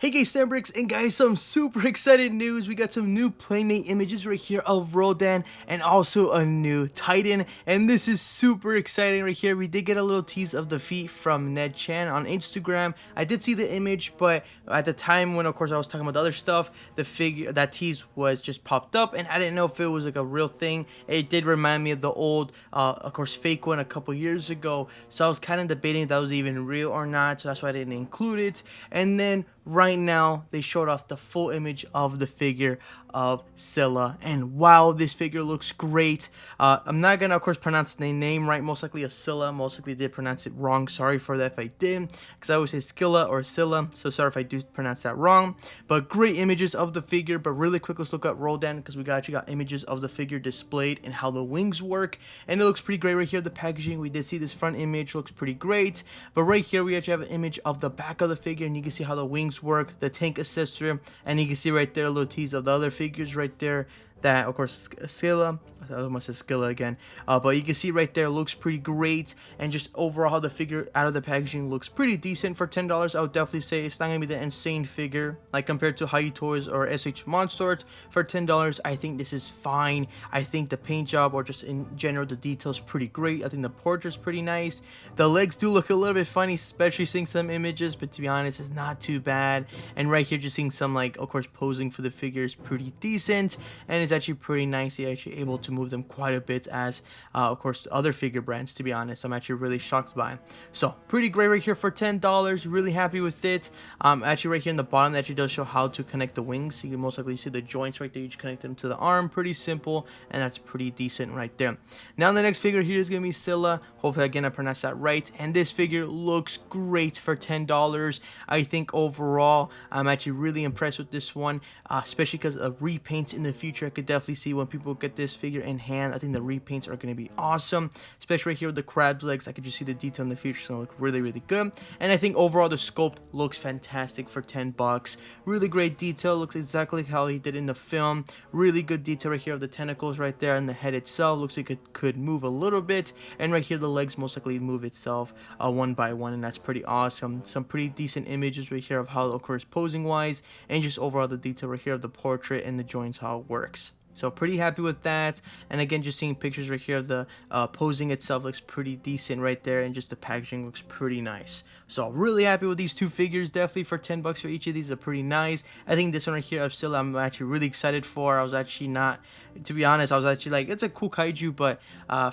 Hey guys, Snapbricks, and guys, some super excited news. We got some new Playmate images right here of Rodan and also a new Titan, and this is super exciting right here. We did get a little tease of the feet from Ned Chan on Instagram. I did see the image, but at the time when of course I was talking about the other stuff, the figure, that tease was just popped up and I didn't know if it was like a real thing. It did remind me of the old, of course, fake one a couple years ago, so I was kind of debating if that was even real or not, so that's why I didn't include it. And then right now they showed off the full image of the figure of Scylla, and wow, this figure looks great. I'm not gonna of course pronounce the name right, most likely a Scylla, most likely did pronounce it wrong, sorry for that if I did, because I always say Scylla or Scylla, so sorry if I do pronounce that wrong. But great images of the figure. But really quick, let's look at Rodan, because we actually got images of the figure displayed and how the wings work, and it looks pretty great right here. The packaging, we did see this front image, looks pretty great, but right here we actually have an image of the back of the figure, and you can see how the wings work, the tank accessory, and you can see right there a little tease of the other figures right there. That of course Scylla, I almost said Scylla again, but you can see right there, looks pretty great, and just overall how the figure out of the packaging looks pretty decent for $10. I would definitely say it's not gonna be the insane figure like compared to Hayu Toys or S.H.MonsterArts. For $10, I think this is fine. I think the paint job, or just in general the details, pretty great. I think the portrait's pretty nice. The legs do look a little bit funny, especially seeing some images, but to be honest, it's not too bad. And right here, just seeing some, like, of course, posing for the figure is pretty decent, and it's actually pretty nice. You're actually able to move them quite a bit, as of course other figure brands, to be honest, I'm actually really shocked by. So pretty great right here for $10. Really happy with it. Actually right here in the bottom, that actually does show how to connect the wings. So you can most likely see the joints right there. You just connect them to the arm, pretty simple, and that's pretty decent right there. Now the next figure here is gonna be Scylla. Hopefully again I pronounced that right, and this figure looks great for $10. I think overall I'm actually really impressed with this one, especially because of repaints in the future. I could definitely see when people get this figure in hand, I think the repaints are going to be awesome, especially right here with the crab's legs. I could just see the detail in the future, so look really good. And I think overall the sculpt looks fantastic for $10. Really great detail, looks exactly how he did in the film. Really good detail right here of the tentacles right there, and the head itself looks like it could move a little bit, and right here the legs most likely move itself one by one, and that's pretty awesome. Some pretty decent images right here of how, of course, posing wise, and just overall the detail right here of the portrait and the joints, how it works. So pretty happy with that. And again, just seeing pictures right here of the posing itself looks pretty decent right there, and just the packaging looks pretty nice. So really happy with these two figures. Definitely for $10 for each of these are pretty nice. I think this one right here of Scylla I'm actually really excited for. I was actually not, to be honest, I was actually like, it's a cool kaiju, but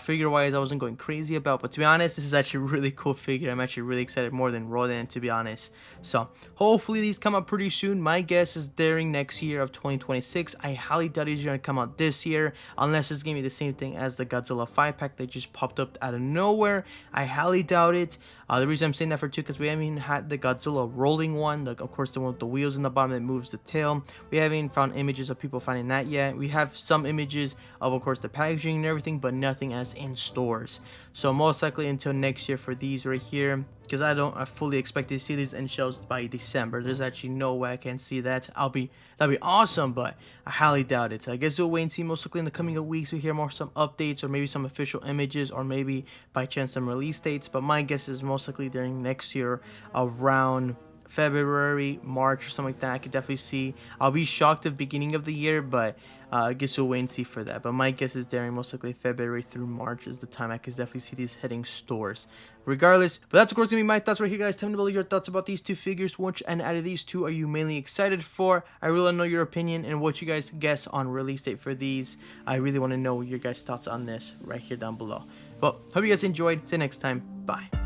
figure wise I wasn't going crazy about. But to be honest, this is actually a really cool figure. I'm actually really excited, more than Rodan, to be honest. So hopefully these come out pretty soon. My guess is during next year of 2026. I highly doubt these are going to come out this year, unless it's gonna be the same thing as the Godzilla 5-pack that just popped up out of nowhere. I highly doubt it. The reason I'm saying that for two, because we haven't even had the Godzilla rolling one, like of course the one with the wheels in the bottom that moves the tail. We haven't even found images of people finding that yet. We have some images of course the packaging and everything, but nothing as in stores. So most likely until next year for these right here, because I fully expect to see these in shelves by December. There's actually no way I can see that. That'd be awesome, but I highly doubt it. So I guess we'll wait and see. Most likely in the coming weeks we hear more, some updates, or maybe some official images, or maybe by chance some release dates. But my guess is most likely during next year, around February, March, or something like that. I could definitely see. I'll be shocked at the beginning of the year, but I guess we'll wait and see for that. But my guess is during most likely February through March is the time I could definitely see these hitting stores. Regardless, but that's of course gonna be my thoughts right here, guys. Tell me below your thoughts about these two figures. Which and out of these two are you mainly excited for? I really want to know your opinion and what you guys guess on release date for these. I really want to know your guys' thoughts on this right here down below. Well, hope you guys enjoyed. See you next time. Bye.